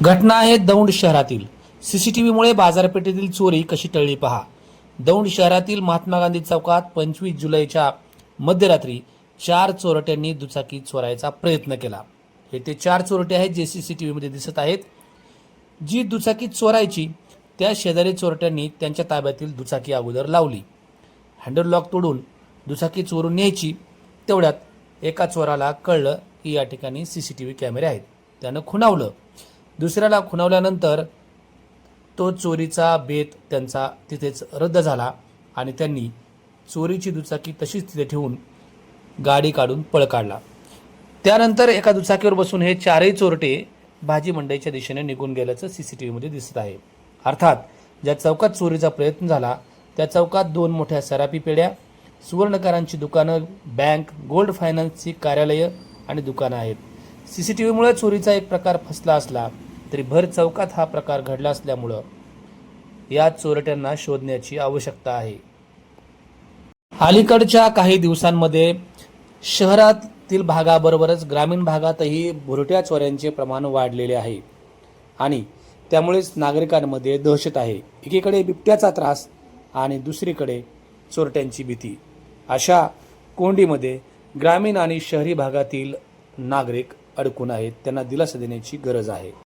घटना आहे दौंड शहरातील। सीसीटीव्हीमुळे बाजारपेठेतील चोरी कशी टळली पहा। दौंड शहरातील महात्मा गांधी चौकात 25 जुलैच्या मध्यरात्री 4 चोरट्यांनी दुचाकी चोरायचा प्रयत्न केला। हे ते 4 चोरटे आहेत जे सीसीटीव्हीमध्ये दिसत आहेत। जी दुचाकी चोरायची त्या शेजारी चोरट्यांनी त्यांच्या ताब्यातील दुचाकी अगोदर लावली। हँडल लॉक तोडून दुचाकी चोरून न्यायची। तेवढ्यात एका चोराला कळलं की या ठिकाणी सीसीटीव्ही कॅमेरे आहेत। त्यानं खुणावलं। दुसऱ्याला खुणावल्यानंतर तो चोरीचा बेत त्यांचा तिथेच रद्द झाला आणि त्यांनी चोरीची दुचाकी तशीच तिथे ठेवून गाडी काढून पळ काढला। त्यानंतर एका दुचाकीवर बसून हे 4ही चोरटे भाजी मंडईच्या दिशेने निघून गेल्याचं सीसीटीव्हीमध्ये दिसत आहे। अर्थात ज्या चौकात चोरीचा प्रयत्न झाला त्या चौकात 2 मोठ्या सराफी पेढ्या, सुवर्णकारांची दुकानं, बँक, गोल्ड फायनान्सची कार्यालयं आणि दुकानं आहेत। सीसीटीव्हीमुळे चोरीचा एक प्रकार फसला असला तरी भर चौकात हा प्रकार घडला असल्यामुळे या चोरट्यांना शोधण्याची आवश्यकता आहे। अलीकडच्या काही दिवसांमध्ये शहरातील भागाबरोबरच ग्रामीण भागातही भुरट्या चोऱ्यांचे प्रमाण वाढलेले आहे आणि त्यामुळेच नागरिकांमध्ये दहशत आहे। एकीकडे बिबट्याचा त्रास आणि दुसरीकडे चोरट्यांची भीती। अशा कोंडीमध्ये ग्रामीण आणि शहरी भागातील नागरिक अडकून आहेत। त्यांना दिलासा देण्याची गरज आहे।